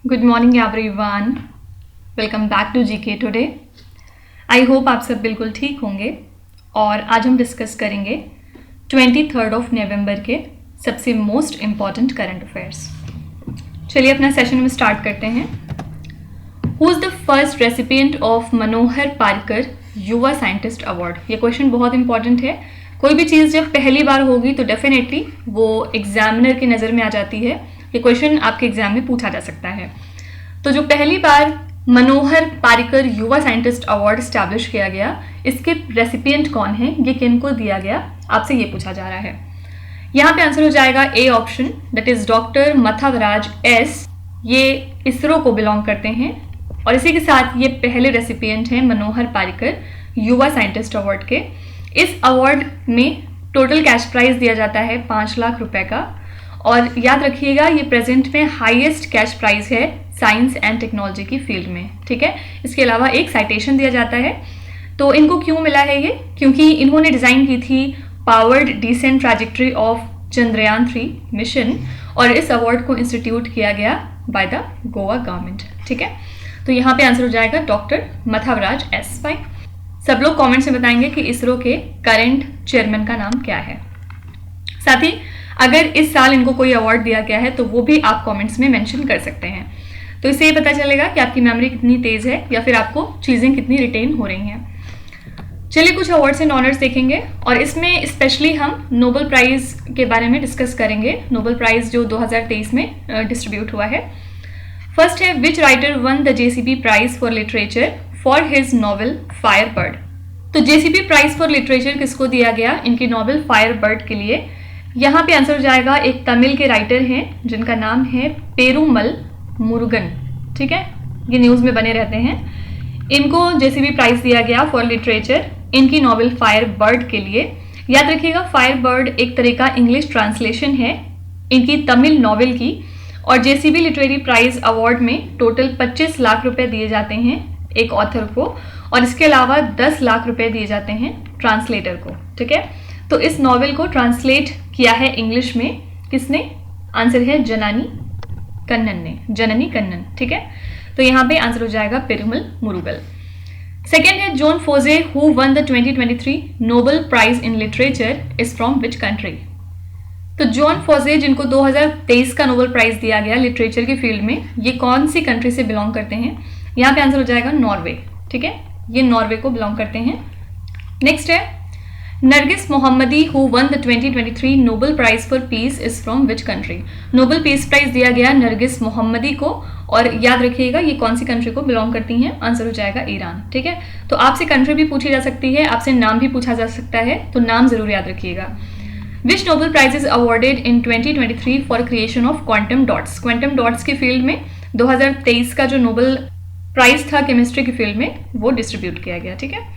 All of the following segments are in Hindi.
Good morning everyone, welcome back to GK today. I hope आप सब बिल्कुल ठीक होंगे और आज हम डिस्कस करेंगे 23 नवंबर के सबसे मोस्ट इम्पॉर्टेंट करंट अफेयर्स। चलिए अपना सेशन में स्टार्ट करते हैं। Who is the first recipient of Manohar Parrikar Yuva scientist award? ये क्वेश्चन बहुत इंपॉर्टेंट है। कोई भी चीज़ जब पहली बार होगी तो डेफिनेटली वो एग्जामिनर की नज़र में आ जाती है। ये क्वेश्चन आपके एग्जाम में पूछा जा सकता है। तो जो पहली बार मनोहर Parrikar Yuva scientist award establish किया गया, इसके रेसिपिएंट कौन है, ये किनको दिया गया, आपसे ये पूछा जा रहा है। यहाँ पे आंसर हो जाएगा A option, that is doctor Mathavaraj S. ये इसरो को बिलोंग करते हैं और इसी के साथ ये पहले रेसिपिएंट हैं मनोहर पारिकर युवा साइंटिस्ट अवार्ड के। इस अवार्ड में टोटल कैश प्राइज दिया जाता है 5 लाख रुपए का और याद रखिएगा ये प्रेजेंट में हाईएस्ट कैश प्राइज है साइंस एंड टेक्नोलॉजी की फील्ड में। ठीक है, इसके अलावा एक साइटेशन दिया जाता है। तो इनको क्यों मिला है ये? क्योंकि इन्होंने डिज़ाइन की थी powered descent trajectory of Chandrayaan 3 mission और इस अवार्ड को इंस्टीट्यूट किया गया बाय द गोवा गवर्नमेंट। ठीक है, तो यहाँ पे आंसर हो जाएगा डॉक्टर मथावराज एस। फाइन, सब लोग कमेंट्स में बताएंगे कि इसरो के करंट चेयरमैन का नाम क्या है। साथ ही अगर इस साल इनको कोई अवार्ड दिया गया है तो वो भी आप कमेंट्स में मेंशन कर सकते हैं। तो इससे ये पता चलेगा कि आपकी मेमोरी कितनी तेज है या फिर आपको चीज़ें कितनी रिटेन हो रही हैं। चलिए कुछ अवार्ड्स एंड ऑनर्स देखेंगे और इसमें स्पेशली हम नोबेल प्राइज़ के बारे में डिस्कस करेंगे। नोबेल प्राइज़ जो 2023 में डिस्ट्रीब्यूट हुआ है। फर्स्ट है, which writer won the JCB prize for literature for his novel Firebird? तो जेसीबी प्राइज फॉर लिटरेचर किसको दिया गया? इनकी नॉवेल फायरबर्ड के लिए। यहाँ पे आंसर हो जाएगा एक तमिल के राइटर हैं जिनका नाम है पेरुमल मुरुगन। ठीक है, ये न्यूज़ में बने रहते हैं। इनको जेसीबी प्राइज दिया गया फॉर लिटरेचर इनकी नॉवेल फायरबर्ड के लिए। याद रखिएगा फायरबर्ड एक तरह का इंग्लिश ट्रांसलेशन है इनकी तमिल नॉवेल की और जेसीबी लिटरेरी प्राइज अवार्ड में टोटल 25 लाख रुपए दिए जाते हैं एक ऑथर को और इसके अलावा 10 लाख रुपए दिए जाते हैं ट्रांसलेटर को। ठीक है, तो इस नॉवेल को ट्रांसलेट किया है इंग्लिश में किसने? आंसर है जननी कन्नन ने, जननी कन्नन। ठीक है, तो यहाँ पे आंसर हो जाएगा पेरुमल मुरुगल। सेकेंड है Jon Fosse who won the 2023 Nobel prize in literature is from which country? तो जॉन फोजे जिनको 2023 का नोबेल प्राइज दिया गया लिटरेचर की फील्ड में, ये कौन सी कंट्री से बिलोंग करते हैं? यहाँ पे आंसर हो जाएगा नॉर्वे। ठीक है, ये नॉर्वे को बिलोंग करते हैं। नेक्स्ट है Narges Mohammadi who won the 2023 Nobel prize for peace is from which country? Nobel peace prize दिया गया नरगिस मोहम्मदी को और याद रखिएगा ये कौन सी कंट्री को बिलोंग करती हैं? आंसर हो जाएगा ईरान। ठीक है, तो आपसे कंट्री भी पूछी जा सकती है, आपसे नाम भी पूछा जा सकता है, तो नाम जरूर याद रखिएगा। Which Nobel prize is awarded in 2023 for creation of quantum dots? Quantum dots की फील्ड में 2023 का जो नोबेल प्राइज था केमिस्ट्री की फील्ड में वो डिस्ट्रीब्यूट किया गया। ठीक है,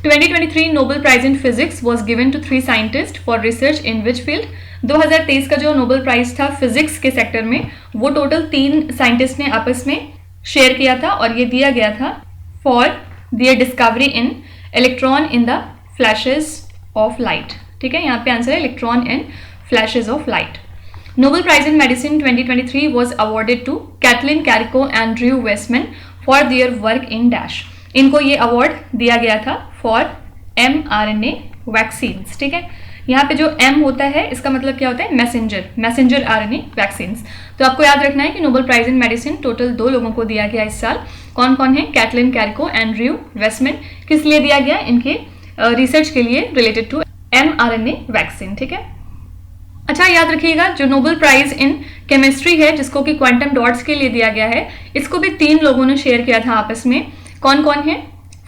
2023 Nobel prize in physics was given to 3 scientist for research in which field? 2023 का जो नोबेल प्राइज था फिजिक्स के सेक्टर में वो टोटल 3 साइंटिस्ट ने आपस में शेयर किया था और ये दिया गया था for their discovery in electron in the flashes of light. ठीक है, यहाँ पे आंसर है electron in flashes of light. Nobel prize in medicine 2023 was awarded to Katalin Kariko and Drew Weissman for their work in dash. इनको ये अवार्ड दिया गया था फॉर mRNA वैक्सीन्स। ठीक है, यहाँ पे जो M होता है इसका मतलब क्या होता है? Messenger RNA vaccines. तो आपको याद रखना है कि Nobel prize in medicine total 2 लोगों को दिया गया इस साल। कौन कौन है? Katalin Kariko and Drew Weissman. किस लिए दिया गया? इनके रिसर्च के लिए रिलेटेड टू mRNA वैक्सीन। ठीक है, अच्छा याद रखिएगा जो नोबेल प्राइज इन केमिस्ट्री है जिसको कि क्वांटम डॉट्स के लिए दिया गया है, इसको भी 3 लोगों ने शेयर किया था आपस में। कौन कौन है?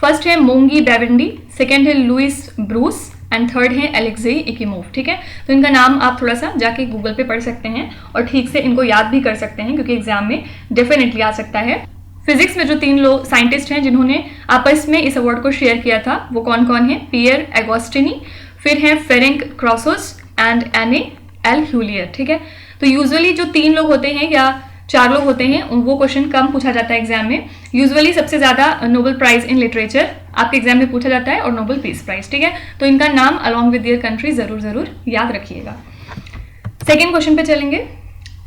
फर्स्ट है मोंगी बेवेंडी, सेकेंड है लुइस ब्रूस एंड थर्ड है एलेक्जेई इकिमोव। ठीक है, तो इनका नाम आप थोड़ा सा जाके गूगल पे पढ़ सकते हैं और ठीक से इनको याद भी कर सकते हैं क्योंकि एग्जाम में डेफिनेटली आ सकता है। फिजिक्स में जो 3 लोग साइंटिस्ट हैं जिन्होंने आपस में इस अवार्ड को शेयर किया था वो कौन कौन है? पियर एगोस्टिनी, फिर है फेरेंक क्रॉसोस एंड एने एल ह्यूलियर। ठीक है, तो यूजुअली जो 3 लोग होते हैं या 4 लोग होते हैं वो क्वेश्चन कम पूछा जाता है एग्जाम में। यूजुअली सबसे ज्यादा नोबेल प्राइज इन लिटरेचर आपके एग्जाम में पूछा जाता है और नोबेल पीस प्राइज। ठीक है, तो इनका नाम अलॉन्ग विद देयर कंट्री जरूर याद रखिएगा। सेकेंड क्वेश्चन पे चलेंगे।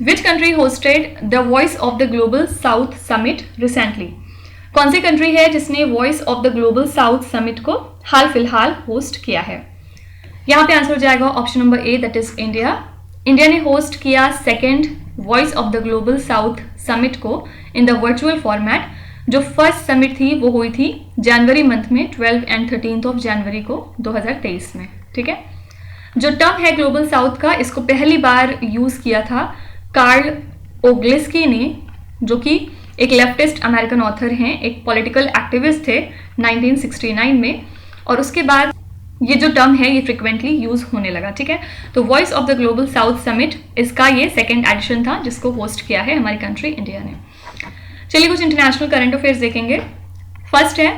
Which country hosted the voice of the global south summit recently? कौन सी कंट्री है जिसने voice of the global south summit को हाल फिलहाल होस्ट किया है? यहाँ पे आंसर हो जाएगा option number A, that is India. India ने होस्ट किया second voice of the global south summit को इन द वर्चुअल फॉर्मेट। जो फर्स्ट समिट थी वो हुई थी जनवरी मंथ में 12 एंड 13 ऑफ जनवरी को 2023 में। ठीक है, जो टर्म है ग्लोबल साउथ का, इसको पहली बार यूज किया था कार्ल ओग्लेस्की ने, जो कि एक लेफ्टिस्ट अमेरिकन ऑथर हैं, एक पॉलिटिकल एक्टिविस्ट थे 1969 में, और उसके बाद ये जो टर्म है ये फ्रिक्वेंटली यूज होने लगा। ठीक है, तो voice of the global south summit, इसका ये सेकेंड एडिशन था जिसको होस्ट किया है हमारी कंट्री इंडिया ने। चलिए कुछ इंटरनेशनल करंट अफेयर्स देखेंगे। फर्स्ट है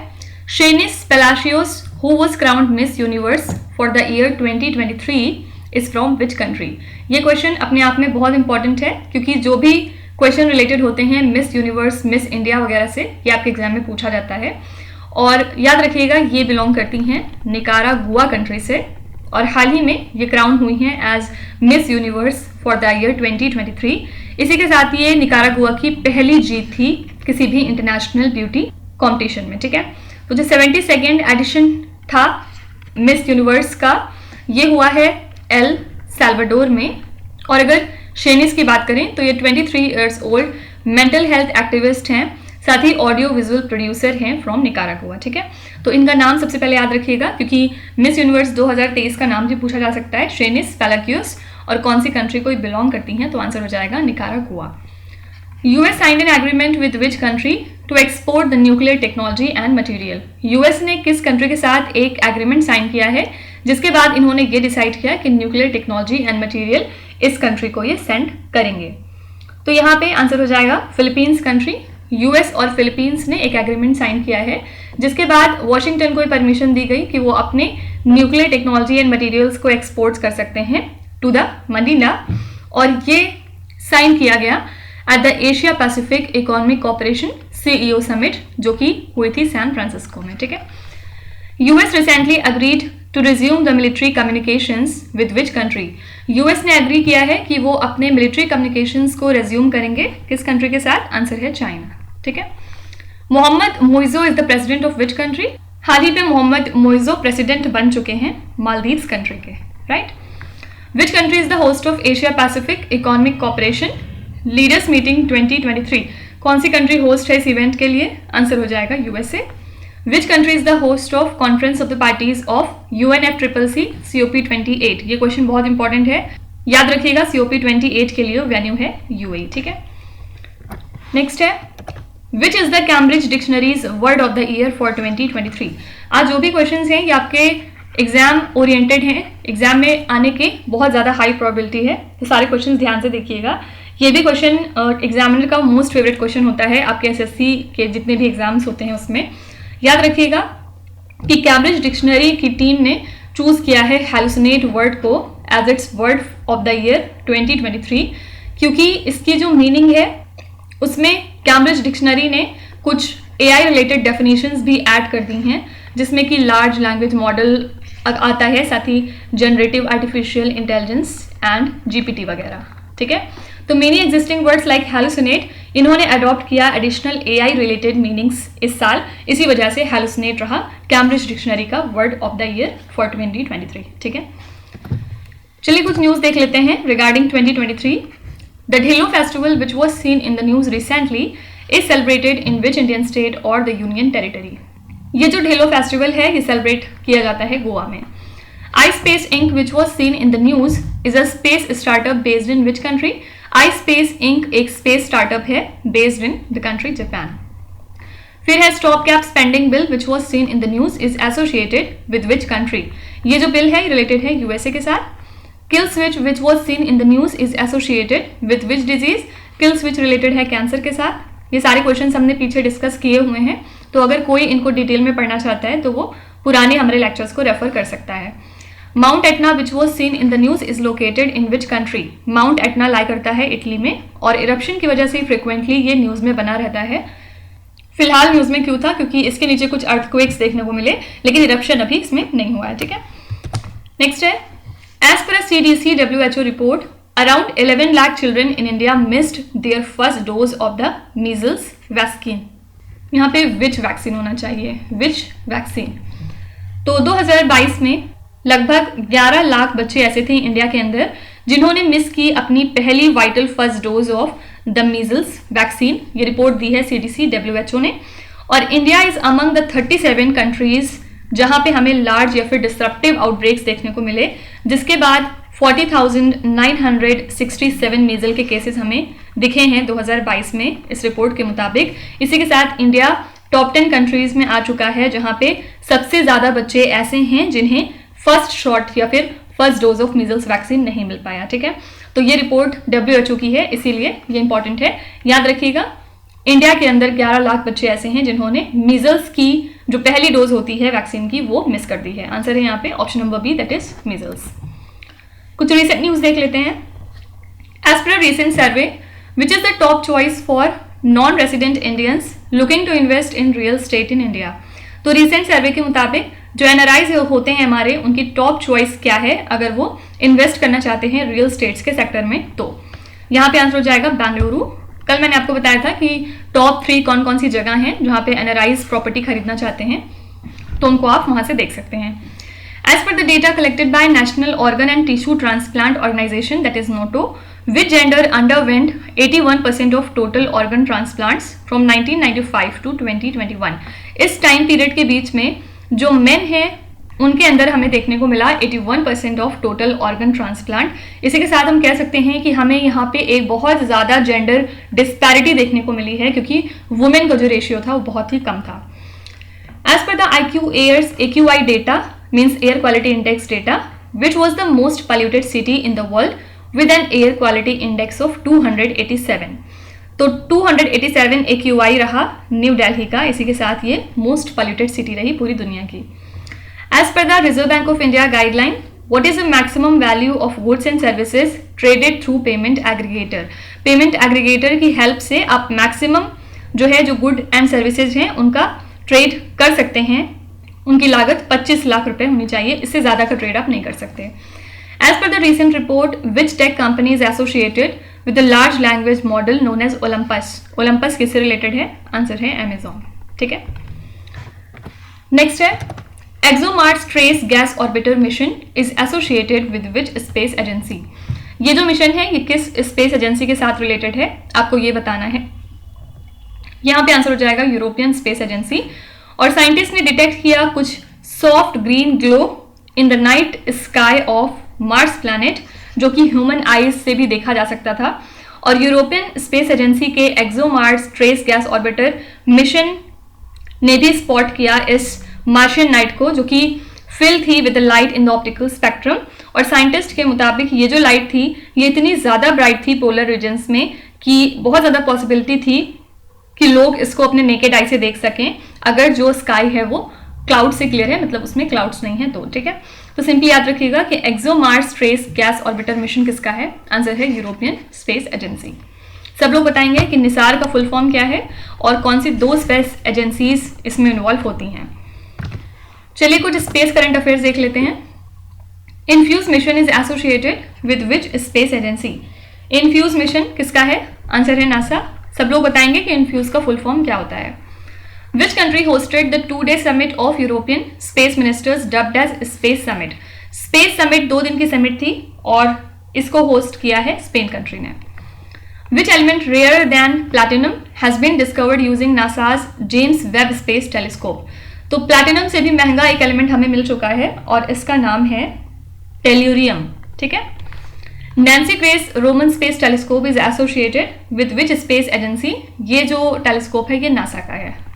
Sheynnis Palacios who was crowned Miss Universe for the year 2023 is from which country? ये क्वेश्चन अपने आप में बहुत इंपॉर्टेंट है, क्योंकि जो भी क्वेश्चन रिलेटेड होते हैं मिस यूनिवर्स, मिस इंडिया वगैरह से, ये आपके एग्जाम में पूछा जाता है। और याद रखिएगा ये बिलोंग करती हैं निकारागुआ कंट्री से, और हाल ही में ये क्राउन हुई हैं as Miss Universe for the year 2023। इसी के साथ ये निकारागुआ की पहली जीत थी किसी भी इंटरनेशनल ब्यूटी कॉम्पिटिशन में। ठीक है, तो जो 72nd एडिशन था मिस यूनिवर्स का, ये हुआ है एल सैल्वाडोर में। और अगर शेनिस की बात करें तो ये 23 years old mental health activist हैं, साथ ही ऑडियो विजुअल प्रोड्यूसर हैं फ्रॉम निकारागुआ। ठीक है, तो इनका नाम सबसे पहले याद रखिएगा, क्योंकि मिस यूनिवर्स 2023 का नाम भी पूछा जा सकता है, शेनिस पेलाकियोस, और कौन सी कंट्री को बिलोंग करती हैं, तो आंसर हो जाएगा Nicaragua. US signed an agreement with which country to export the nuclear technology and material? US ने किस कंट्री के साथ एक एग्रीमेंट साइन किया है जिसके बाद इन्होंने ये डिसाइड किया कि न्यूक्लियर टेक्नोलॉजी एंड मटेरियल इस कंट्री को ये सेंड करेंगे? तो यहाँ पे आंसर हो जाएगा फिलीपींस कंट्री। यूएस और फिलीपींस ने एक एग्रीमेंट साइन किया है जिसके बाद वॉशिंगटन को परमिशन दी गई कि वो अपने न्यूक्लियर टेक्नोलॉजी एंड मटेरियल्स को एक्सपोर्ट कर सकते हैं टू द मनीला, और ये साइन किया गया at the Asia Pacific economic corporation CEO summit, जो कि हुई थी सैन फ्रांसिस्को में। ठीक है, US recently agreed to resume the military communications with which country? US ने एग्री किया है कि वो अपने मिलिट्री कम्युनिकेशंस को रिज्यूम करेंगे किस कंट्री के साथ? आंसर है चाइना। ठीक है, Mohamed Muizzu is the president of which country? हाल ही पे मोहम्मद मोइजो प्रेसिडेंट बन चुके हैं मालदीव्स कंट्री के। Right, which country is the host of Asia Pacific economic corporation leaders meeting 2023? कौन सी कंट्री होस्ट है इस इवेंट के लिए? आंसर हो जाएगा USA. Which country is the host of conference of the parties of UNFCCC COP28? ये क्वेश्चन बहुत इंपॉर्टेंट है, याद रखिएगा COP28 के लिए वेन्यू है UAE। ठीक है, नेक्स्ट है विच is the Cambridge dictionaries word of the year for 2023? आज जो भी क्वेश्चंस हैं ये आपके एग्जाम ओरिएंटेड हैं, एग्जाम में आने की बहुत ज़्यादा हाई प्रोबेबिलिटी है, तो सारे क्वेश्चंस ध्यान से देखिएगा। ये भी क्वेश्चन एग्जामिनर का मोस्ट फेवरेट क्वेश्चन होता है आपके SSC के जितने भी एग्जाम्स होते हैं उसमें। याद रखिएगा कि कैम्ब्रिज डिक्शनरी की टीम ने चूज किया है हैलुसिनेट वर्ड को as its word of the year 2023, क्योंकि इसकी जो मीनिंग है उसमें कैम्ब्रिज डिक्शनरी ने कुछ AI रिलेटेड डेफिनेशंस भी ऐड कर दी हैं, जिसमें कि लार्ज लैंग्वेज मॉडल आता है, साथ ही generative artificial intelligence and GPT वगैरह। ठीक है, तो many existing words like hallucinate इन्होंने अडॉप्ट किया एडिशनल AI रिलेटेड मीनिंग्स इस साल, इसी वजह से हैलुसिनेट रहा कैम्ब्रिज डिक्शनरी का word of the year for 2023। ठीक है, चलिए कुछ न्यूज़ देख लेते हैं regarding 2023। The Dhillon festival which was seen in the news recently is celebrated in which Indian state or the union territory? ये जो ढिल्लो फेस्टिवल है ये सेलिब्रेट किया जाता है गोवा में। iSpace Inc. which was seen in the news is a space startup based in which country? iSpace Inc. एक space startup है based in the country Japan. फिर है stop cap spending bill which was seen in the news is associated with which country? ये जो बिल है रिलेटेड है USA के साथ। kill switch which was seen in the news is associated with which disease? kill switch related है कैंसर के साथ। ये सारे क्वेश्चन हमने पीछे डिस्कस किए हुए हैं, तो अगर कोई इनको डिटेल में पढ़ना चाहता है तो वो पुराने हमारे लेक्चर्स को रेफर कर सकता है। Mount Etna which was seen in the news is located in which country? Mount Etna lie करता है इटली में, और इरप्शन की वजह से फ्रिक्वेंटली ये न्यूज में बना रहता है। फिलहाल न्यूज में क्यों था? क्योंकि इसके नीचे कुछ अर्थक्वेक्स देखने को मिले, लेकिन इरप्शन अभी इसमें नहीं हुआ है। ठीक है, नेक्स्ट है एज पर CDC WHO report around 11 lakh children in India missed their first dose of the measles vaccine. यहाँ पे which वैक्सीन होना चाहिए, which वैक्सीन. तो 2022 में लगभग 11 लाख बच्चे ऐसे थे इंडिया के अंदर जिन्होंने मिस की अपनी पहली vital first dose of the measles vaccine. ये रिपोर्ट दी है CDC WHO ने. और India is among the 37 countries जहां पे हमें लार्ज या फिर डिस्ट्रप्टिव आउटब्रेक्स देखने को मिले, जिसके बाद 40,967 मीजल के केसेस हमें दिखे हैं 2022 में इस रिपोर्ट के मुताबिक. इसी के साथ इंडिया टॉप 10 कंट्रीज में आ चुका है जहां पे सबसे ज्यादा बच्चे ऐसे हैं जिन्हें फर्स्ट शॉट या फिर first dose of measles vaccine नहीं मिल पाया. ठीक है, तो ये रिपोर्ट WHO की है, इसीलिए ये इंपॉर्टेंट है, याद रखिएगा. इंडिया के अंदर 11 लाख बच्चे ऐसे हैं जिन्होंने मीजल्स की जो पहली डोज होती है वैक्सीन की वो मिस कर दी है. आंसर है यहाँ पे option number B, that is measles. कुछ रिसेंट न्यूज देख लेते हैं. As per recent survey which is the top choice for non resident Indians looking to invest in real estate in India. तो रिसेंट सर्वे के मुताबिक जो NRIs होते हैं हमारे, उनकी टॉप चॉइस क्या है अगर वो इन्वेस्ट करना चाहते हैं रियल स्टेट्स के सेक्टर में. तो यहाँ पे आंसर हो जाएगा बेंगलुरु. कल मैंने आपको बताया था कि टॉप 3 कौन कौन सी जगह हैं जहाँ पे NRIs प्रॉपर्टी खरीदना चाहते हैं, तो उनको आप वहाँ से देख सकते हैं. As per the data collected by National Organ and Tissue Transplant Organization, that is NOTO, which gender underwent 81% of total organ transplants from 1995 to 2021. इस टाइम पीरियड के बीच में जो मेन हैं उनके अंदर हमें देखने को मिला 81% ऑफ टोटल ऑर्गन ट्रांसप्लांट. इसी के साथ हम कह सकते हैं कि हमें यहाँ पे एक बहुत ज़्यादा जेंडर डिस्पैरिटी देखने को मिली है क्योंकि वुमेन का जो रेशियो था वो बहुत ही कम था. As per the AQI data, means air quality index data, which was the most polluted city in the world with an air quality index of 287. तो 287 AQI रहा न्यू दिल्ली का. इसी के साथ ये मोस्ट पॉल्यूटेड सिटी रही पूरी दुनिया की. As per the Reserve Bank of India guideline, what is the maximum value of goods and services traded through payment aggregator. Payment aggregator की हेल्प से आप मैक्सिमम जो है जो गुड एंड सर्विसेज हैं उनका ट्रेड कर सकते हैं. उनकी लागत 25 लाख रुपए होनी चाहिए, इससे ज्यादा का ट्रेड आप नहीं कर सकते. As per the recent report, which tech company is associated with the large language model known as Olympus. Olympus किससे रिलेटेड है? आंसर है अमेजॉन. ठीक है, नेक्स्ट है ExoMars trace gas orbiter mission is associated with which space agency. ये जो मिशन है ये किस स्पेस एजेंसी के साथ रिलेटेड है आपको ये बताना है. यहाँ पे आंसर हो जाएगा यूरोपियन स्पेस एजेंसी. और साइंटिस्ट ने डिटेक्ट किया कुछ soft green glow in the night sky of Mars planet जो कि ह्यूमन आईज से भी देखा जा सकता था. और यूरोपियन स्पेस एजेंसी के ExoMars trace gas orbiter mission ने भी स्पॉट किया इस मार्शियन नाइट को जो कि फिल थी with the light in the optical spectrum. और साइंटिस्ट के मुताबिक ये जो लाइट थी ये इतनी ज़्यादा ब्राइट थी पोलर रीजन्स में कि बहुत ज़्यादा पॉसिबिलिटी थी कि लोग इसको अपने नेकेड आई से देख सकें अगर जो स्काई है वो क्लाउड से क्लियर है, मतलब उसमें क्लाउड्स नहीं है तो. ठीक है, तो सिंपली याद रखिएगा कि ExoMars trace gas orbiter mission किसका है? आंसर है यूरोपियन स्पेस एजेंसी. सब लोग बताएंगे कि निसार का फुल फॉर्म क्या है और कौन सी 2 स्पेस एजेंसीज इसमें इन्वॉल्व होती हैं. चलिए कुछ स्पेस करंट अफेयर्स देख लेते हैं. InFUSE mission is associated with which space agency. InFUSE mission किसका है? आंसर है नासा. सब लोग बताएंगे कि इनफ्यूज का फुल फॉर्म क्या होता है. Which country hosted the 2-day summit of European space ministers dubbed as Space Summit? Space Summit 2 दिन की समिट थी और इसको होस्ट किया है स्पेन कंट्री ने. Which element rarer than platinum has been discovered using NASA's James Webb Space Telescope? तो प्लैटिनम से भी महंगा एक एलिमेंट हमें मिल चुका है और इसका नाम है टेल्यूरियम. ठीक है, Nancy Grace Roman space telescope is associated with which space agency. ये जो टेलीस्कोप है ये नासा का है.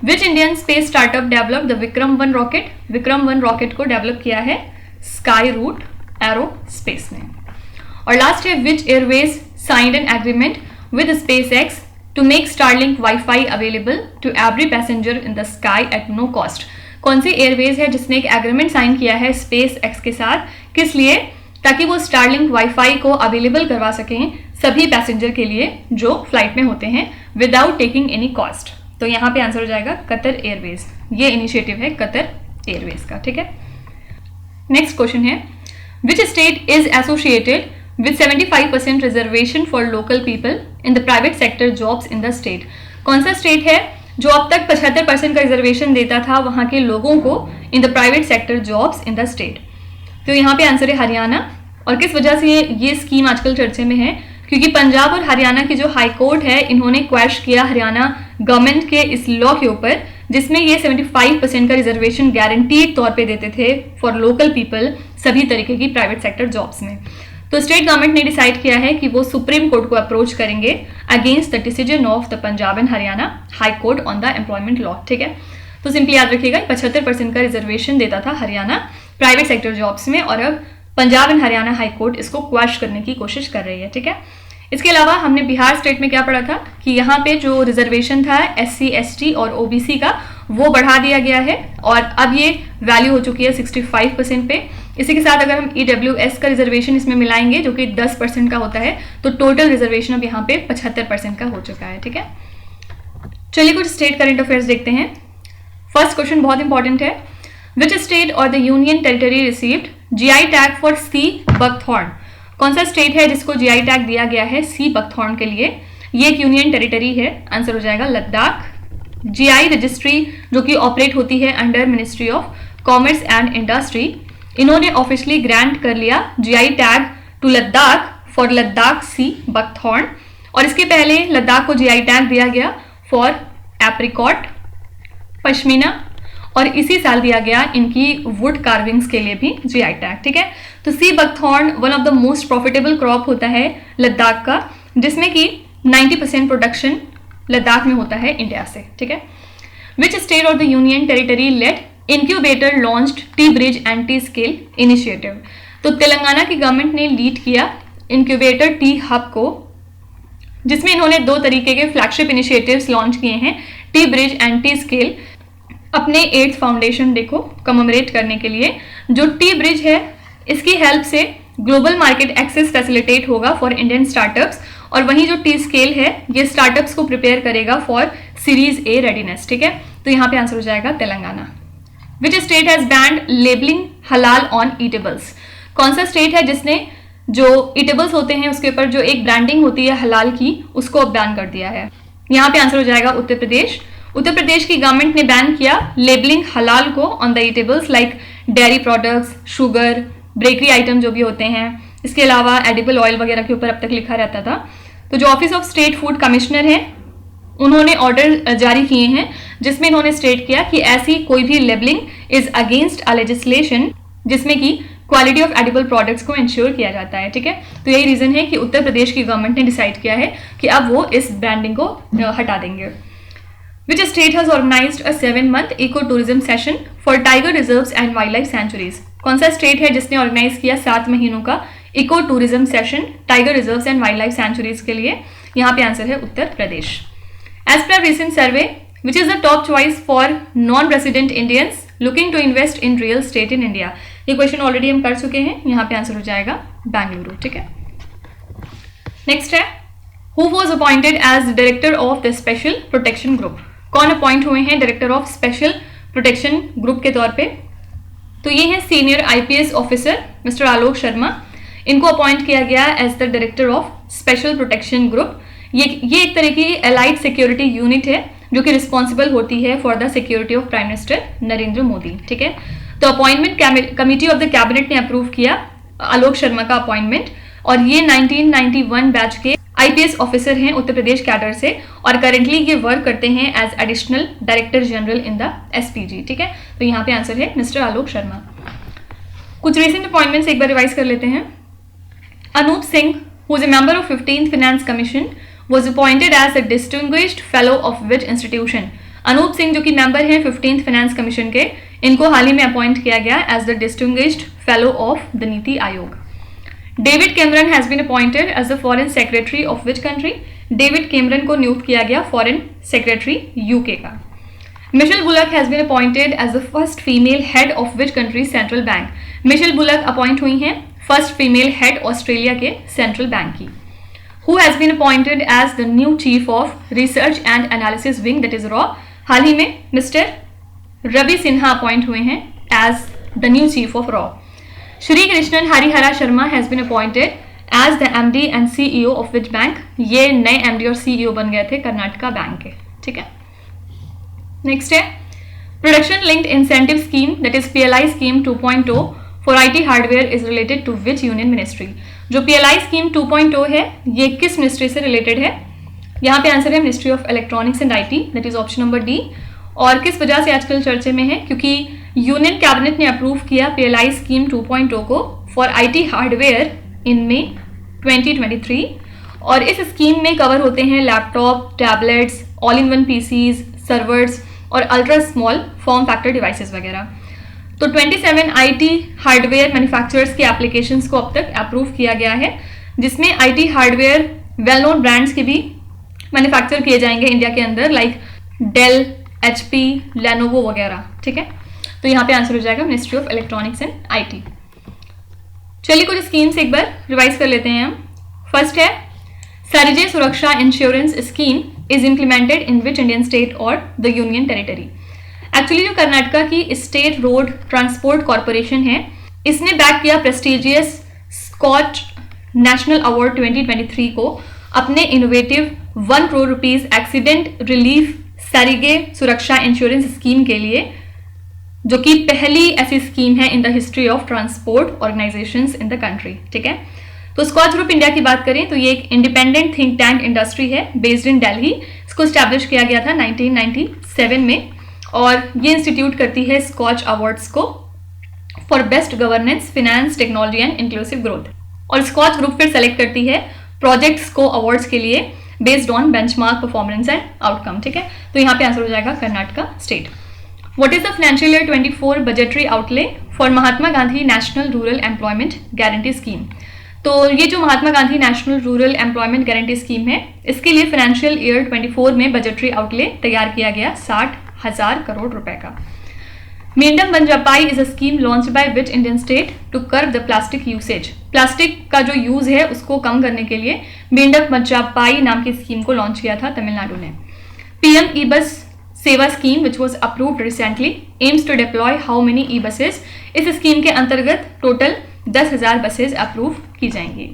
Which Indian space startup develop the Vikram one rocket. Vikram one rocket को डेवलप किया है स्काई रूट एरो स्पेस ने. और लास्ट है which airways signed an agreement with SpaceX to make Starlink Wi-Fi available to every passenger in the sky at no cost. कौन सी एयरवेज है जिसने एक एग्रीमेंट साइन किया है SpaceX के साथ, किस लिए? ताकि वो Starlink Wi-Fi को अवेलेबल करवा सकें सभी पैसेंजर के लिए जो फ्लाइट में होते हैं विदाउट टेकिंग एनी कॉस्ट. तो यहाँ पे आंसर हो जाएगा कतर एयरवेज. ये इनिशिएटिव है कतर एयरवेज का. ठीक है, नेक्स्ट क्वेश्चन है which state is associated with 75% reservation for local people in the private sector jobs in the state. कौन सा स्टेट है जो अब तक 75% का रिजर्वेशन देता था वहां के लोगों को in the private sector jobs in the state? तो यहाँ पे आंसर है हरियाणा। और किस वजह से ये स्कीम आजकल चर्चे में है? क्योंकि पंजाब और हरियाणा की जो हाई कोर्ट है इन्होंने क्वेश्चन किया हरियाणा गवर्नमेंट के इस लॉ के ऊपर जिसमें ये 75% का रिजर्वेशन गारंटीड तौर पे देते थे फॉर लोकल पीपल सभी तरीके की प्राइवेट सेक्टर जॉब्स में। तो स्टेट गवर्नमेंट ने डिसाइड किया है कि वो सुप्रीम कोर्ट को अप्रोच करेंगे against the decision of the Punjab and Haryana high court on the employment law. ठीक है, तो सिंपली याद रखिएगा 75% का रिजर्वेशन देता था हरियाणा प्राइवेट सेक्टर जॉब्स में और अब Punjab and Haryana high court इसको क्वैश करने की कोशिश कर रही है। ठीक है, इसके अलावा हमने बिहार स्टेट में क्या पढ़ा था कि यहाँ पे जो रिजर्वेशन था SC ST और OBC का वो बढ़ा दिया गया है और अब ये वैल्यू हो चुकी है 65% पे। इसी के साथ अगर हम EWS का रिजर्वेशन इसमें मिलाएंगे जो कि 10% का होता है तो टोटल रिजर्वेशन अब यहाँ पे 75% का हो चुका है। ठीक है, चलिए कुछ स्टेट करंट अफेयर्स देखते हैं। फर्स्ट क्वेश्चन बहुत इंपॉर्टेंट है। Which state or the union territory received GI tag for C buckthorn? कौन सा स्टेट है जिसको GI टैग दिया गया है C बकथॉर्न के लिए? ये एक यूनियन टेरिटरी है, आंसर हो जाएगा लद्दाख। GI रजिस्ट्री जो कि ऑपरेट होती है under ministry of commerce and industry, इन्होंने ऑफिशियली ग्रांट कर लिया GI tag to Ladakh for Ladakh C buckthorn. और इसके पहले लद्दाख को GI टैग दिया गया फॉर एप्रिकॉट, पश्मीना और इसी साल दिया गया इनकी वुड कार्विंग्स के लिए भी GI टैग। ठीक है, तो C buckthorn one of the most profitable crop होता है लद्दाख का जिसमें कि 90% प्रोडक्शन लद्दाख में होता है इंडिया से। ठीक है, which state or the union territory led incubator launched T bridge and T scale initiative? तो तेलंगाना की गवर्नमेंट ने लीड किया इंक्यूबेटर टी हब को जिसमें इन्होंने 2 तरीके के फ्लैगशिप इनिशिएटिव्स लॉन्च किए हैं, T bridge and T scale, अपने 8th फाउंडेशन डे को कमेमोरेट करने के लिए। जो टी ब्रिज है इसकी हेल्प से ग्लोबल मार्केट एक्सेस फैसिलिटेट होगा फॉर इंडियन स्टार्टअप्स और वहीं जो टी स्केल है ये स्टार्टअप्स को प्रिपेयर करेगा फॉर सीरीज A रेडीनेस। ठीक है, तो यहाँ पे आंसर हो जाएगा Telangana. Which state has banned labelling हलाल ऑन ईटेबल्स? कौन सा स्टेट है जिसने जो ईटेबल्स होते हैं उसके ऊपर जो एक ब्रांडिंग होती है हलाल की उसको अब बैन कर दिया है? यहाँ पे आंसर हो जाएगा उत्तर प्रदेश। उत्तर प्रदेश की गवर्नमेंट ने बैन किया लेबलिंग हलाल को on the eatables like dairy products, sugar, bakery item जो भी होते हैं। इसके अलावा एडिबल ऑयल वगैरह के ऊपर अब तक लिखा रहता था। तो जो office of state food commissioner है उन्होंने ऑर्डर जारी किए हैं जिसमें इन्होंने स्टेट किया कि ऐसी कोई भी labelling is against a legislation जिसमें कि क्वालिटी ऑफ एडिबल प्रोडक्ट्स को इंश्योर किया जाता है। ठीक है, तो यही रीजन है कि उत्तर प्रदेश की गवर्नमेंट ने डिसाइड किया है कि अब वो इस ब्रांडिंग को हटा देंगे। Which state has organized a 7-month eco tourism session for tiger reserves and wildlife sanctuaries? कौन सा स्टेट है जिसने ऑर्गेनाइज किया 7 महीनों का eco tourism session tiger reserves and wild life sanctuaries के लिए? यहाँ पे आंसर है Uttar Pradesh. As per recent survey which is the top choice for non resident Indians looking to invest in real estate in India? ये क्वेश्चन ऑलरेडी हम कर चुके हैं, यहाँ पे आंसर हो जाएगा बेंगलुरु। ठीक है, नेक्स्ट है who was appointed as director of the special protection group? कौन अपॉइंट हुए हैं director of special protection group के तौर पे? तो ये हैं senior IPS officer mister Alok Sharma. इनको अपॉइंट किया गया as the director of special protection group. ये एक तरह की एलाइड सिक्योरिटी यूनिट है जो कि रिस्पॉन्सिबल होती है for the security of prime minister Narendra Modi. ठीक है, तो appointment committee of the cabinet ने अप्रूव किया आलोक शर्मा का अपॉइंटमेंट और ये 1991 बैच के IPS ऑफिसर हैं उत्तर प्रदेश कैडर से और करेंटली ये वर्क करते हैं as additional director general in the SPG। ठीक है, तो यहाँ पे आंसर है मिस्टर आलोक शर्मा। कुछ रिसेंट अपॉइंटमेंट्स एक बार रिवाइज कर लेते हैं। Anup Singh who is a member of 15th finance commission was appointed as a distinguished fellow of which institution? Anup Singh जो कि मेंबर हैं 15th फाइनेंस कमीशन के, इनको हाल ही में अपॉइंट किया गया as the distinguished fellow of the NITI Aayog. David Cameron has been appointed as the foreign secretary of which country? David Cameron को नियुक्त किया गया फॉरेन सेक्रेटरी यूके का। Michelle Bullock has been appointed as the first female head of which country central bank? Michelle Bullock appoint हुई हैं फर्स्ट फीमेल हेड ऑस्ट्रेलिया के सेंट्रल बैंक की। Who has been appointed as the new chief of research and analysis wing, that is RAW? हाल ही में मिस्टर रवि सिन्हा अपॉइंट हुए हैं as the new chief of RAW. Shri Krishnan Harihara Sharma has been appointed as the MD and CEO of which bank. ये नए MD और CEO बन गए थे कर्नाटका बैंक के, ठीक है। नेक्स्ट है production linked incentive scheme that is PLI scheme 2.0 for IT hardware is related to which union ministry. जो PLI स्कीम 2.0 है ये किस मिनिस्ट्री से रिलेटेड है? यहाँ पे आंसर है ministry of electronics and IT, that is option number D। और किस वजह से आजकल चर्चे में है? क्योंकि यूनियन कैबिनेट ने अप्रूव किया PLI स्कीम 2.0 को for IT hardware in May 2023 और इस स्कीम में कवर होते हैं laptop, tablets, all in one PCs, servers और ultra small form factor devices वगैरह। तो 27 IT हार्डवेयर मैन्युफैक्चरर्स के एप्लीकेशंस को अब तक अप्रूव किया गया है, जिसमें IT hardware well known brands के भी मैन्युफैक्चर किए जाएंगे इंडिया के अंदर, लाइक डेल, HP, लेनोवो वगैरह, ठीक है। तो यहाँ पे आंसर हो जाएगा ministry of electronics and IT। चलिए कुछ स्कीम्स एक बार रिवाइज कर लेते हैं हम। फर्स्ट है सरिजे सुरक्षा insurance scheme is implemented in which Indian state or the union territory. Actually जो कर्नाटका की स्टेट रोड ट्रांसपोर्ट कॉरपोरेशन है, इसने बैक किया प्रेस्टिजियस स्कॉच नेशनल अवार्ड 2023 को अपने innovative 1 crore rupees accident relief Sarige Suraksha insurance scheme के लिए, जो कि पहली ऐसी स्कीम है in the history of transport organisations in the country, ठीक है। तो स्कॉच ग्रुप इंडिया की बात करें तो ये एक इंडिपेंडेंट थिंक टैंक इंडस्ट्री है बेस्ड इन दिल्ली। इसको स्टैब्लिश किया गया था 1997 में और ये इंस्टीट्यूट करती है स्कॉच अवार्ड्स को for best governance, finance, technology and inclusive growth. और स्कॉच ग्रुप फिर सेलेक्ट करती है प्रोजेक्ट्स को अवार्ड्स के लिए based on benchmark performance and outcome, ठीक है। तो यहाँ पे आंसर हो जाएगा Karnataka state. What is the financial year 24 budgetary outlay for Mahatma Gandhi national rural employment guarantee scheme? तो ये जो Mahatma Gandhi national rural employment guarantee scheme है, इसके लिए फाइनेंशियल ईयर 24 में बजटरी आउटले तैयार किया गया 60,000 करोड़ रुपए का। Meendum Manjappai is a scheme launch by which Indian state to curb the plastic usage. Plastic का जो यूज है उसको कम करने के लिए मेंढम बंजापाई नाम की स्कीम को लॉन्च किया था तमिलनाडु ने। PM ई-बस सेवा scheme which was approved recently aims to deploy how many e buses. इस स्कीम के अंतर्गत टोटल 10,000 बसेज अप्रूव की जाएंगी।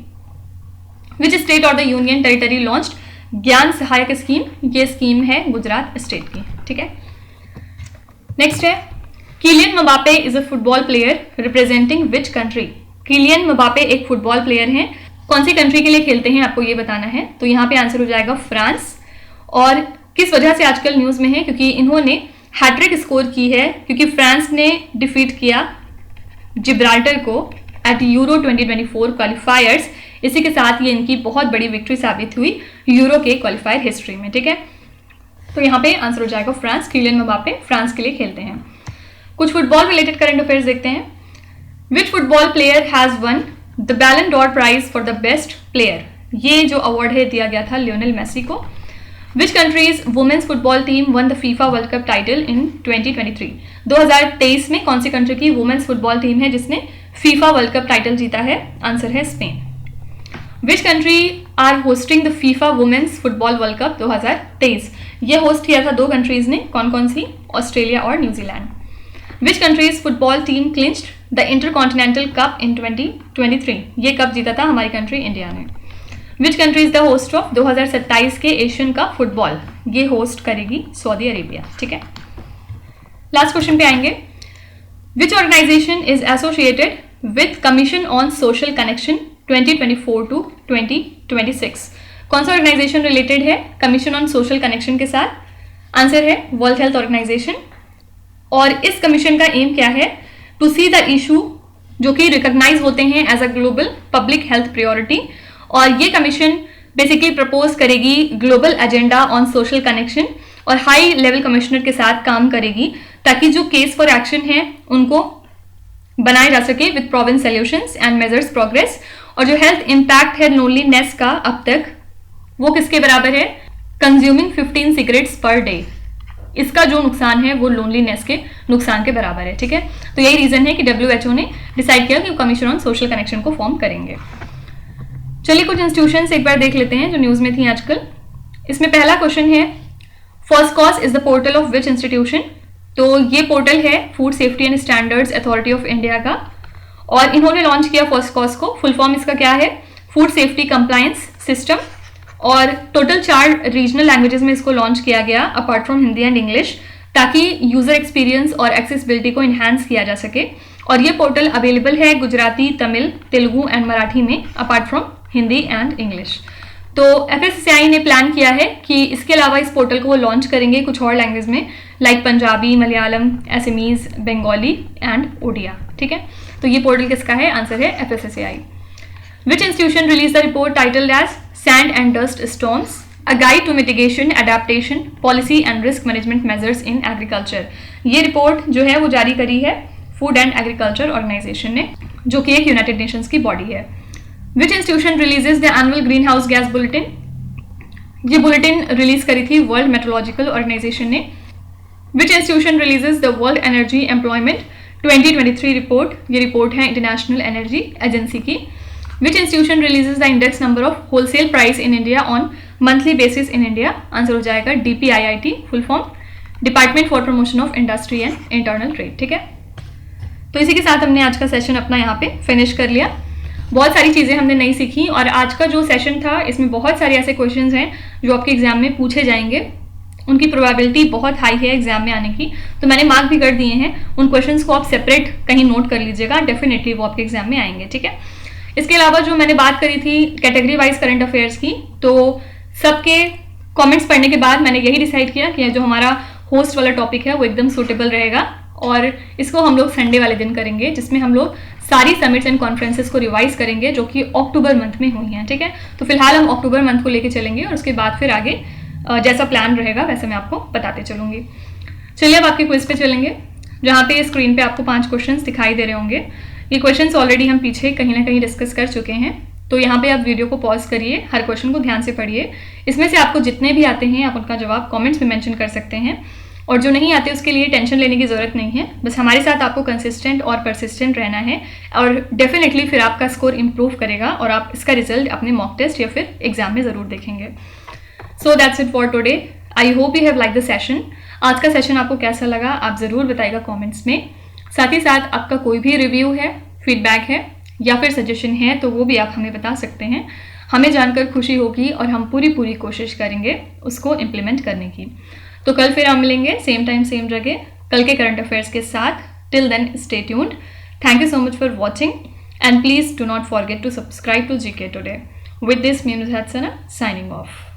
विच state or the union territory launched ज्ञान सहायक स्कीम? ये स्कीम है गुजरात स्टेट की, ठीक है। नेक्स्ट है Kylian Mbappe is a football player representing which country? Kylian Mbappe एक फुटबॉल प्लेयर हैं, कौन सी कंट्री के लिए खेलते हैं आपको ये बताना है। तो यहाँ पे आंसर हो जाएगा फ्रांस। और किस वजह से आजकल न्यूज में है? क्योंकि इन्होंने हैट्रिक स्कोर की है, क्योंकि फ्रांस ने डिफीट किया जिब्राल्टर को एट यूरो 2024 क्वालिफायर्स। इसी के साथ ये इनकी बहुत बड़ी विक्ट्री साबित हुई यूरो के क्वालिफायर हिस्ट्री में, ठीक है। तो यहाँ पे आंसर हो जाएगा फ्रांस। किलियन मबापे फ्रांस के लिए खेलते हैं। कुछ फुटबॉल रिलेटेड करंट अफेयर्स देखते हैं। Which football player has won the ballon d'Or prize for the best player? ये जो अवार्ड है दिया गया था लियोनेल मेसी को। Which country's women's football team won the FIFA world cup title in 2023? 2023 में कौन सी कंट्री की वुमेन्स फुटबॉल टीम है जिसने फीफा वर्ल्ड कप टाइटल जीता है? आंसर है Spain. Which country are hosting the FIFA women's football world cup 2023? ये होस्ट किया था 2 कंट्रीज ने, कौन कौन सी? ऑस्ट्रेलिया और New Zealand. Which countries football team clinched the intercontinental cup in 2023? ये कप जीता था हमारी कंट्री इंडिया ने। Which country is the host of 2027 के एशियन कप फुटबॉल? ये होस्ट करेगी सऊदी अरेबिया, ठीक है। लास्ट क्वेश्चन पे आएंगे। Which organization is associated with commission on social connection 2024 to 2026? कौन सा ऑर्गेनाइजेशन रिलेटेड है कमीशन ऑन सोशल कनेक्शन के साथ? आंसर है वर्ल्ड हेल्थ ऑर्गेनाइजेशन। और इस कमीशन का एम क्या है? टू सी द इशू जो कि रिकॉग्नाइज होते हैं as a global public health priority. और ये कमीशन बेसिकली प्रपोज करेगी global agenda on social connection और हाई लेवल कमिश्नर के साथ काम करेगी ताकि जो केस फॉर एक्शन है उनको बनाए जा सके with province solutions and measures progress. और जो हेल्थ इम्पैक्ट है लोनलीनेस का अब तक वो किसके बराबर है? Consuming 15 cigarettes per day. इसका जो नुकसान है वो लोनलीनेस के नुकसान के बराबर है, ठीक है। तो यही रीजन है कि WHO ने डिसाइड किया कि वो कमीशन ऑन सोशल कनेक्शन को फॉर्म करेंगे। चलिए कुछ इंस्टीट्यूशंस एक बार देख लेते हैं जो न्यूज में थी आजकल। इसमें पहला क्वेश्चन है FoSCoS is the portal of which institution? तो ये पोर्टल है food safety and standards authority of India का और इन्होंने लॉन्च किया फर्स्टकॉस को। फुल फॉर्म इसका क्या है? फूड सेफ्टी कंप्लायंस सिस्टम, और टोटल 4 रीजनल लैंग्वेजेस में इसको लॉन्च किया गया apart from Hindi and English, ताकि यूजर एक्सपीरियंस और एक्सेसिबिलिटी को इन्हांस किया जा सके। और ये पोर्टल अवेलेबल है गुजराती, तमिल, तेलुगु एंड मराठी में apart from Hindi and English. तो FSSAI ने प्लान किया है कि इसके अलावा इस पोर्टल को वो लॉन्च करेंगे कुछ और लैंग्वेज में, लाइक पंजाबी, मलयालम, एसमीज, बंगाली एंड ओडिया। ठीक है, तो ये पोर्टल किसका है? आंसर है FSSAI। Which institution release the report titled as sand and dust storms, a guide to mitigation, adaptation, policy and risk management measures in agriculture. ये रिपोर्ट जो है वो जारी करी है फूड एंड एग्रीकल्चर ऑर्गेनाइजेशन ने, जो कि एक यूनाइटेड नेशंस की बॉडी है। विच institution releases the annual green house gas bulletin? ये बुलेटिन रिलीज करी थी वर्ल्ड मेट्रोलॉजिकल ऑर्गेनाइजेशन ने। विच institution releases the world energy employment 2023 report? ये रिपोर्ट है इंटरनेशनल एनर्जी एजेंसी की। विच institution releases the index number of wholesale price in India on monthly basis in India? Answer हो जाएगा DPIIT, full form department for promotion of industry and internal trade. ठीक है, तो इसी के साथ हमने आज का सेशन अपना यहाँ पे फिनिश कर लिया। बहुत सारी चीज़ें हमने नई सीखी, और आज का जो सेशन था इसमें बहुत सारे ऐसे क्वेश्चंस हैं जो आपके एग्जाम में पूछे जाएंगे, उनकी प्रोबेबिलिटी बहुत हाई है एग्जाम में आने की, तो मैंने मार्क भी कर दिए हैं। उन क्वेश्चंस को आप सेपरेट कहीं नोट कर लीजिएगा, डेफिनेटली वो आपके एग्जाम में आएंगे। ठीक है, इसके अलावा जो मैंने बात करी थी कैटेगरी वाइज करंट अफेयर्स की, तो सबके कॉमेंट्स पढ़ने के बाद मैंने यही डिसाइड किया कि जो हमारा होस्ट वाला टॉपिक है वो एकदम सूटेबल रहेगा, और इसको हम लोग संडे वाले दिन करेंगे, जिसमें हम लोग सारी समिट्स एंड कॉन्फ्रेंसेस को रिवाइज करेंगे जो कि अक्टूबर मंथ में हुई हैं। ठीक है, तो फिलहाल हम अक्टूबर मंथ को लेके चलेंगे, और उसके बाद फिर आगे जैसा प्लान रहेगा वैसे मैं आपको बताते चलूंगी। चलिए अब आपके क्विज पे चलेंगे, जहाँ पे स्क्रीन पे आपको 5 क्वेश्चंस दिखाई दे रहे होंगे। ये क्वेश्चंस ऑलरेडी हम पीछे कहीं ना कहीं डिस्कस कर चुके हैं, तो यहाँ पे आप वीडियो को पॉज करिए, हर क्वेश्चन को ध्यान से पढ़िए। इसमें से आपको जितने भी आते हैं आप उनका जवाब कॉमेंट्स में मेंशन कर सकते हैं, और जो नहीं आते उसके लिए टेंशन लेने की ज़रूरत नहीं है। बस हमारे साथ आपको कंसिस्टेंट और परसिस्टेंट रहना है, और डेफिनेटली फिर आपका स्कोर इंप्रूव करेगा, और आप इसका रिजल्ट अपने मॉक टेस्ट या फिर एग्जाम में ज़रूर देखेंगे। So that's it for today. I hope you have like the session. आज का सेशन आपको कैसा लगा आप ज़रूर बताइएगा कॉमेंट्स में। साथ ही साथ आपका कोई भी रिव्यू है, फीडबैक है या फिर सजेशन है तो वो भी आप हमें बता सकते हैं। हमें जानकर खुशी होगी, और हम पूरी कोशिश करेंगे उसको इम्प्लीमेंट करने की। तो कल फिर हम मिलेंगे सेम टाइम सेम जगह कल के करंट अफेयर्स के साथ। Till then stay tuned. Thank you so much for watching, and please do not forget to subscribe to GK Today. With this, me Nushat Sana signing off.